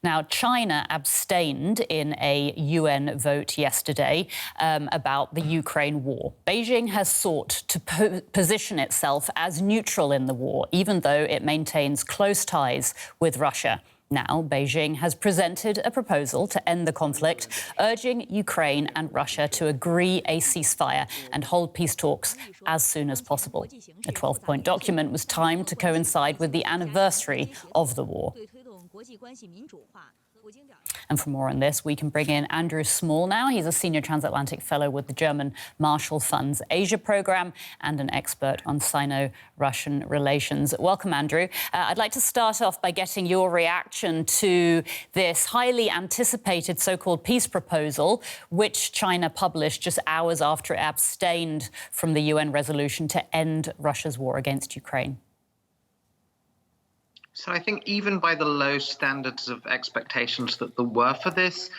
Now, China abstained in a UN vote yesterday about the Ukraine war. Beijing has sought to position itself as neutral in the war, even though it maintains close ties with Russia. Now, Beijing has presented a proposal to end the conflict, urging Ukraine and Russia to agree a ceasefire and hold peace talks as soon as possible. A 12-point document was timed to coincide with the anniversary of the war. And for more on this, we can bring in Andrew Small now. He's a senior transatlantic fellow with the German Marshall Fund's Asia program and an expert on Sino-Russian relations. Welcome, Andrew. I'd like to start off by getting your reaction to this highly anticipated so-called peace proposal, which China published just hours after it abstained from the UN resolution to end Russia's war against Ukraine. So I think even by the low standards of expectations that there were for this,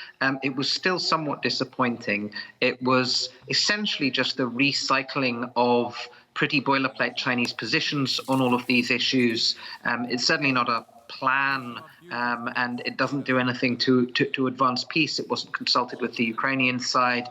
it was still somewhat disappointing. It was essentially just a recycling of pretty boilerplate Chinese positions on all of these issues. It's certainly not a plan, and it doesn't do anything to advance peace. It wasn't consulted with the Ukrainian side.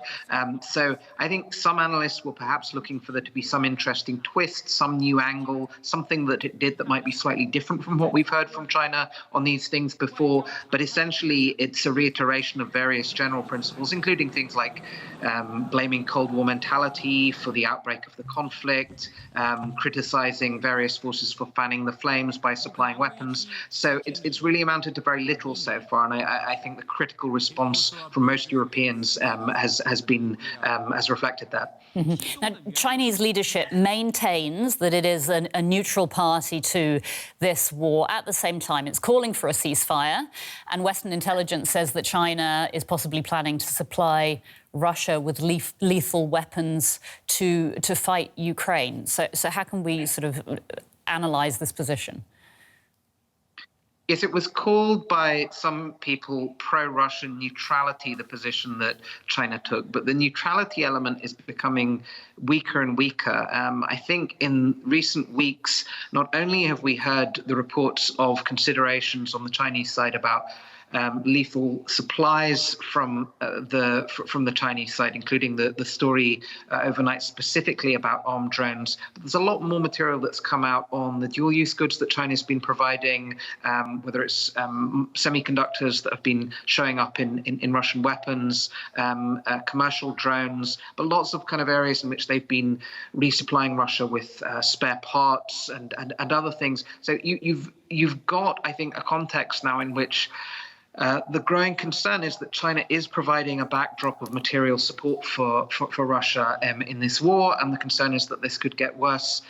So I think some analysts were perhaps looking for there to be some interesting twist, some new angle, something that it did that might be slightly different from what we've heard from China on these things before. But essentially, it's a reiteration of various general principles, including things like blaming Cold War mentality for the outbreak of the conflict, criticizing various forces for fanning the flames by supplying weapons. So it's really amounted to very little so far, and I think the critical response from most Europeans has reflected that. Mm-hmm. Now, Chinese leadership maintains that it is a neutral party to this war. At the same time, it's calling for a ceasefire, and Western intelligence says that China is possibly planning to supply Russia with lethal weapons to fight Ukraine. So how can we sort of analyse this position? Yes, it was called by some people pro-Russian neutrality, the position that China took. But the neutrality element is becoming weaker and weaker. I think in recent weeks, not only have we heard the reports of considerations on the Chinese side about lethal supplies from the Chinese side, including the story overnight specifically about armed drones. But there's a lot more material that's come out on the dual-use goods that China's been providing, whether it's semiconductors that have been showing up in Russian weapons, commercial drones, but lots of kind of areas in which they've been resupplying Russia with spare parts and other things. So you've got, I think, a context now in which the growing concern is that China is providing a backdrop of material support for Russia in this war, and the concern is that this could get worse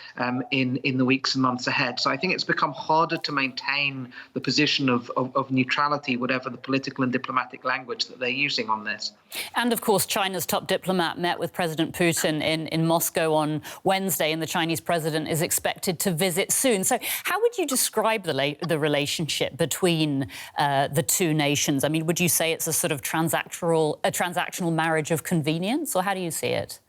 in the weeks and months ahead. So I think it's become harder to maintain the position of neutrality, whatever the political and diplomatic language that they're using on this. And of course, China's top diplomat met with President Putin in Moscow on Wednesday, and the Chinese president is expected to visit soon. So how would you describe the relationship between the two nations? I mean, would you say it's a sort of transactional marriage of convenience, or how do you see it?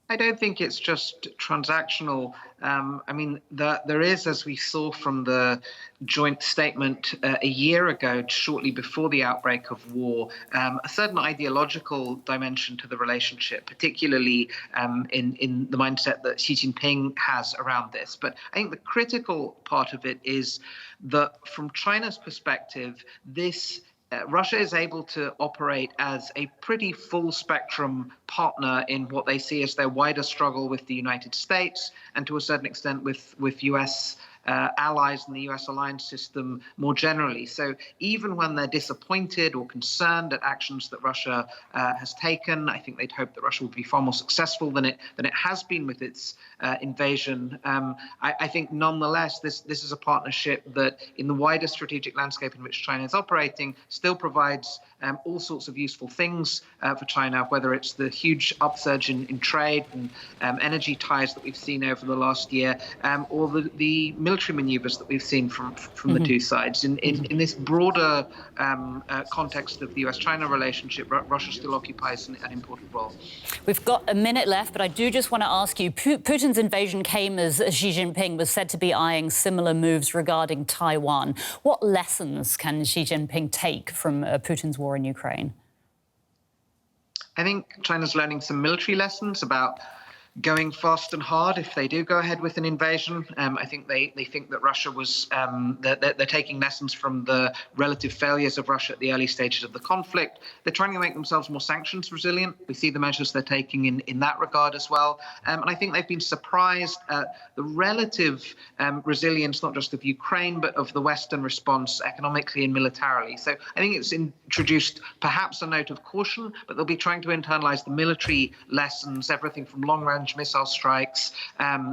I don't think it's just transactional. I mean, there is, as we saw from the joint statement a year ago, shortly before the outbreak of war, a certain ideological dimension to the relationship, particularly in the mindset that Xi Jinping has around this. But I think the critical part of it is that from China's perspective, Russia is able to operate as a pretty full-spectrum partner in what they see as their wider struggle with the United States and to a certain extent with US allies in the US alliance system more generally. So even when they're disappointed or concerned at actions that Russia has taken, I think they'd hope that Russia would be far more successful than it has been with its invasion. I think nonetheless, this is a partnership that in the wider strategic landscape in which China is operating still provides all sorts of useful things for China, whether it's the huge upsurge in trade and energy ties that we've seen over the last year, or the military military maneuvers that we've seen from the two sides. In this broader context of the US-China relationship, Russia still occupies an important role. We've got a minute left, but I do just want to ask you, Putin's invasion came as Xi Jinping was said to be eyeing similar moves regarding Taiwan. What lessons can Xi Jinping take from Putin's war in Ukraine? I think China's learning some military lessons about going fast and hard if they do go ahead with an invasion. I think they think that Russia was, they're taking lessons from the relative failures of Russia at the early stages of the conflict. They're trying to make themselves more sanctions resilient. We see the measures they're taking in that regard as well. And I think they've been surprised at the relative resilience, not just of Ukraine, but of the Western response economically and militarily. So I think it's introduced perhaps a note of caution, but they'll be trying to internalize the military lessons, everything from long-range missile strikes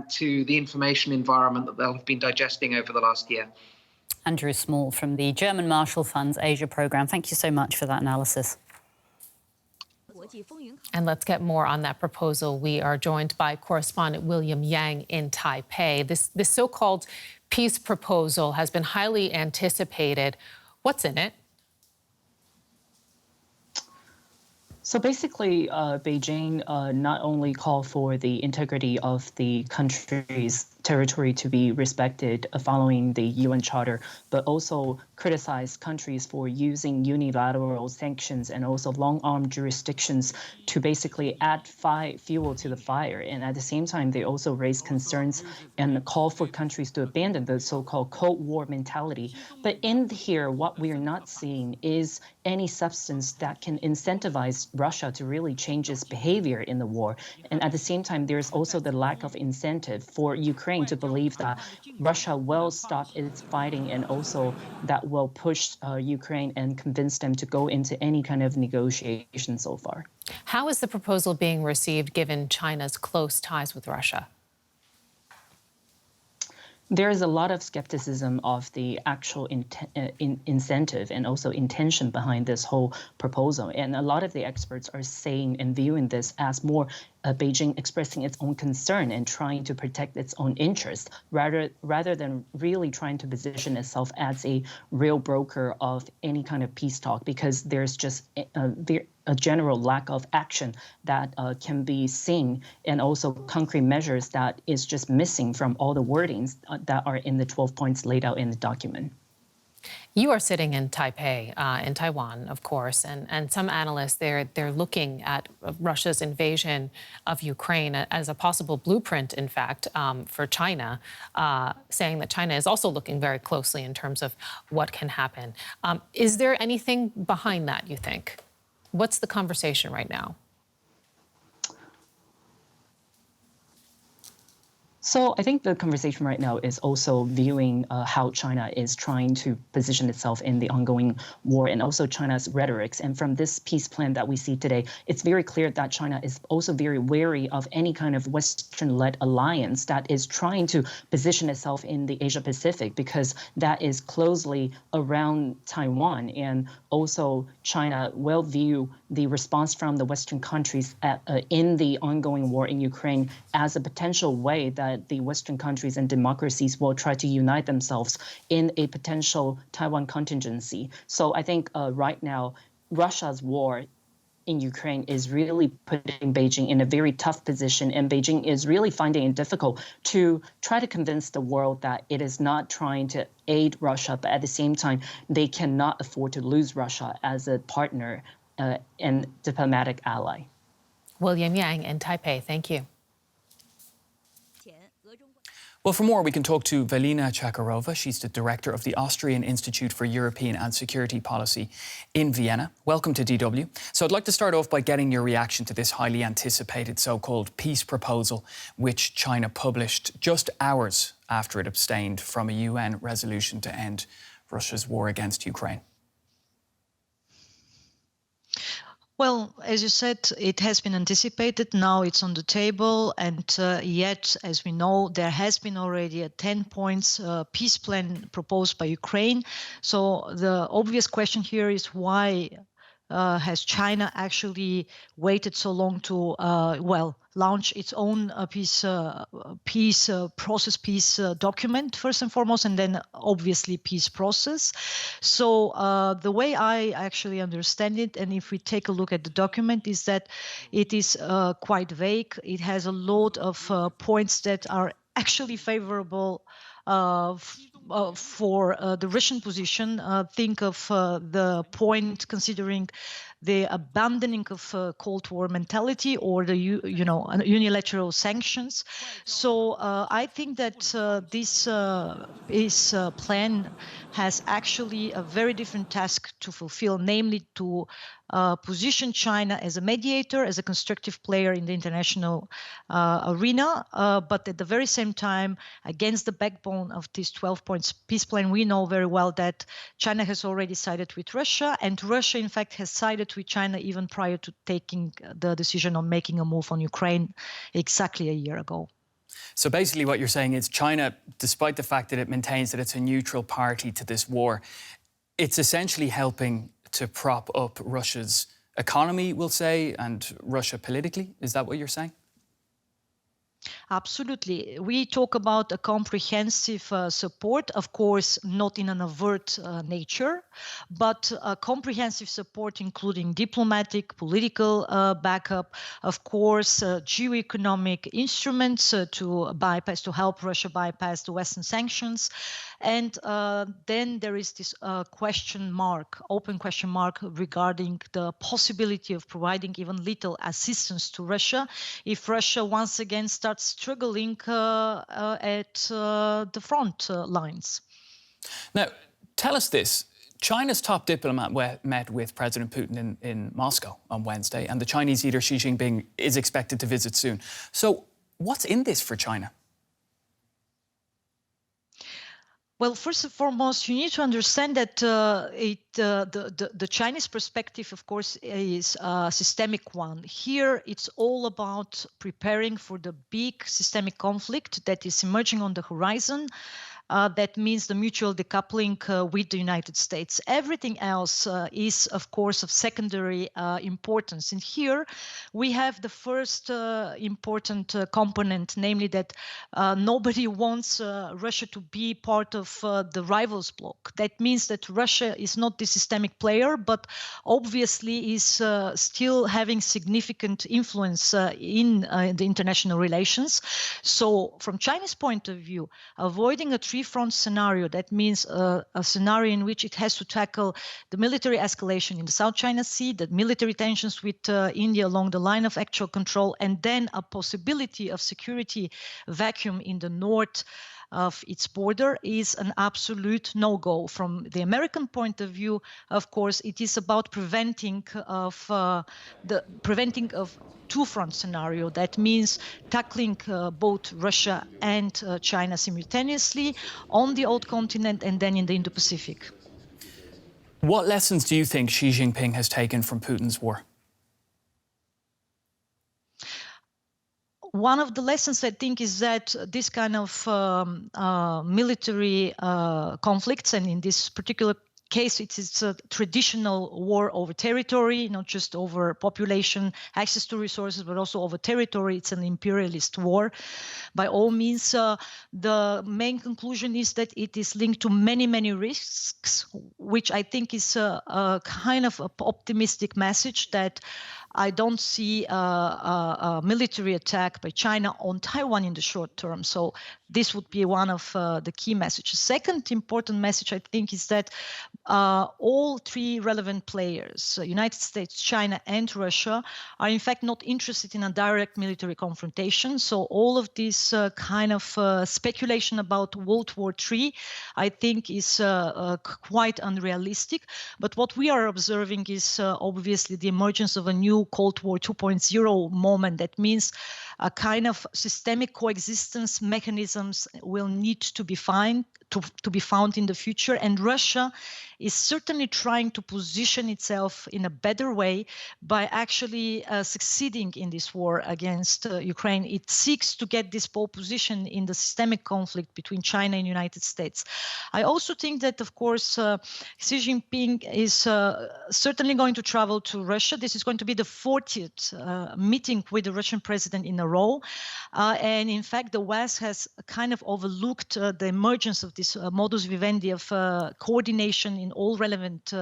to the information environment that they'll have been digesting over the last year. Andrew Small from the German Marshall Fund's Asia programme. Thank you so much for that analysis. And let's get more on that proposal. We are joined by correspondent William Yang in Taipei. This so-called peace proposal has been highly anticipated. What's in it? So basically, Beijing not only called for the integrity of the country's territory to be respected following the UN Charter, but also criticized countries for using unilateral sanctions and also long-arm jurisdictions to basically add fuel to the fire. And at the same time, they also raised concerns and call for countries to abandon the so-called Cold War mentality. But in here, what we are not seeing is any substance that can incentivize Russia to really change its behavior in the war. And at the same time, there's also the lack of incentive for Ukraine to believe that Russia will stop its fighting and also that will push Ukraine and convince them to go into any kind of negotiation so far. How is the proposal being received given China's close ties with Russia? There is a lot of skepticism of the actual incentive and also intention behind this whole proposal. And a lot of the experts are saying and viewing this as more Beijing expressing its own concern and trying to protect its own interest rather than really trying to position itself as a real broker of any kind of peace talk, because there's just a general lack of action that can be seen and also concrete measures that is just missing from all the wordings that are in the 12 points laid out in the document. You are sitting in Taipei, in Taiwan, of course, and some analysts, they're looking at Russia's invasion of Ukraine as a possible blueprint, in fact, for China, saying that China is also looking very closely in terms of what can happen. Is there anything behind that, you think? What's the conversation right now? So I think the conversation right now is also viewing how China is trying to position itself in the ongoing war and also China's rhetorics. And from this peace plan that we see today, it's very clear that China is also very wary of any kind of Western-led alliance that is trying to position itself in the Asia-Pacific, because that is closely around Taiwan. And also China will view the response from the Western countries in the ongoing war in Ukraine as a potential way that the Western countries and democracies will try to unite themselves in a potential Taiwan contingency. So I think right now, Russia's war in Ukraine is really putting Beijing in a very tough position, and Beijing is really finding it difficult to try to convince the world that it is not trying to aid Russia, but at the same time, they cannot afford to lose Russia as a partner and diplomatic ally. William Yang in Taipei, thank you. Well, for more, we can talk to Velina Chakarova. She's the director of the Austrian Institute for European and Security Policy in Vienna. Welcome to DW. So I'd like to start off by getting your reaction to this highly anticipated so-called peace proposal, which China published just hours after it abstained from a UN resolution to end Russia's war against Ukraine. Well, as you said, it has been anticipated. Now it's on the table. And yet, as we know, there has been already a 10 points peace plan proposed by Ukraine. So the obvious question here is why has China actually waited so long to, launch its own peace document first and foremost, and then obviously peace process. So the way I actually understand it, and if we take a look at the document, is that it is quite vague. It has a lot of points that are actually favorable for the Russian position. Think of the point considering the abandoning of Cold War mentality or the unilateral sanctions. So I think that this plan has actually a very different task to fulfill, namely to position China as a mediator, as a constructive player in the international arena, but at the very same time, against the backbone of this 12-point peace plan, we know very well that China has already sided with Russia, and Russia, in fact, has sided with China even prior to taking the decision on making a move on Ukraine exactly a year ago. So basically what you're saying is China, despite the fact that it maintains that it's a neutral party to this war, it's essentially helping to prop up Russia's economy, we'll say, and Russia politically. Is that what you're saying? Absolutely. We talk about a comprehensive support, of course, not in an overt nature, but a comprehensive support including diplomatic, political backup, of course, geoeconomic instruments to help Russia bypass the Western sanctions. And then there is this open question mark regarding the possibility of providing even little assistance to Russia if Russia once again starts struggling at the front lines. Now, tell us this. China's top diplomat met with President Putin in Moscow on Wednesday, and the Chinese leader Xi Jinping is expected to visit soon. So what's in this for China? Well, first and foremost, you need to understand that the Chinese perspective, of course, is a systemic one. Here, it's all about preparing for the big systemic conflict that is emerging on the horizon. That means the mutual decoupling with the United States. Everything else is, of course, of secondary importance. And here we have the first important component, namely that nobody wants Russia to be part of the rivals bloc. That means that Russia is not the systemic player, but obviously is still having significant influence in the international relations. So from China's point of view, avoiding a three-front scenario, that means a scenario in which it has to tackle the military escalation in the South China Sea, the military tensions with India along the line of actual control, and then a possibility of security vacuum in the north of its border is an absolute no-go. From the American point of view, of course, it is about preventing of two-front scenario. That means tackling both Russia and China simultaneously on the old continent and then in the Indo-Pacific. What lessons do you think Xi Jinping has taken from Putin's war? One of the lessons, I think, is that this kind of military conflicts, and in this particular case, it's a traditional war over territory, not just over population, access to resources, but also over territory. It's an imperialist war. By all means, the main conclusion is that it is linked to many, many risks, which I think is a kind of optimistic message that I don't see a military attack by China on Taiwan in the short term. So this would be one of the key messages. Second important message, I think, is that all three relevant players, United States, China, and Russia, are in fact not interested in a direct military confrontation. So all of this kind of speculation about World War III, I think, is quite unrealistic. But what we are observing is obviously the emergence of a new Cold War 2.0 moment. That means a kind of systemic coexistence mechanisms will need to be found in the future, and Russia is certainly trying to position itself in a better way by actually succeeding in this war against Ukraine. It seeks to get this pole position in the systemic conflict between China and United States. I also think that, of course, Xi Jinping is certainly going to travel to Russia. This is going to be the 40th meeting with the Russian president in a row. And in fact, the West has kind of overlooked the emergence of this modus vivendi of coordination in all relevant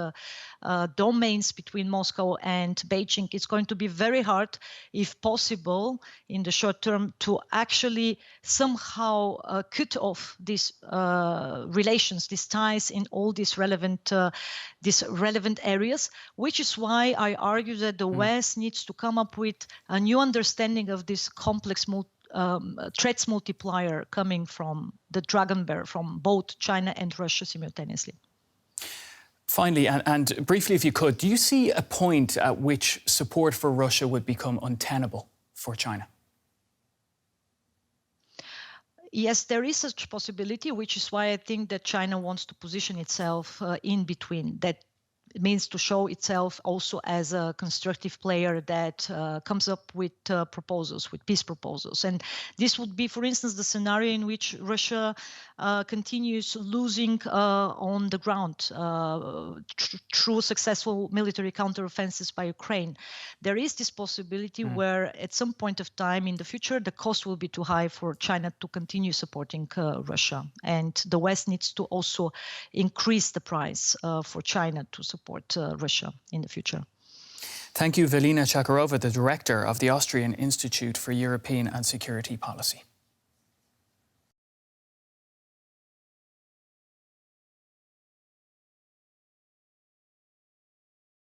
domains between Moscow and Beijing. It's going to be very hard, if possible, in the short term, to actually somehow cut off these relations, these ties in all these relevant areas, which is why I argue that the West needs to come up with a new understanding of this complex threats multiplier coming from the dragon bear, from both China and Russia simultaneously. Finally, and briefly if you could, do you see a point at which support for Russia would become untenable for China? Yes, there is such a possibility, which is why I think that China wants to position itself in between. That means to show itself also as a constructive player that comes up with proposals, with peace proposals. And this would be, for instance, the scenario in which Russia continues losing on the ground through successful military counteroffensives by Ukraine. There is this possibility where at some point of time in the future, the cost will be too high for China to continue supporting Russia. And the West needs to also increase the price for China to support Russia in the future. Thank you, Velina Chakarova, the director of the Austrian Institute for European and Security Policy.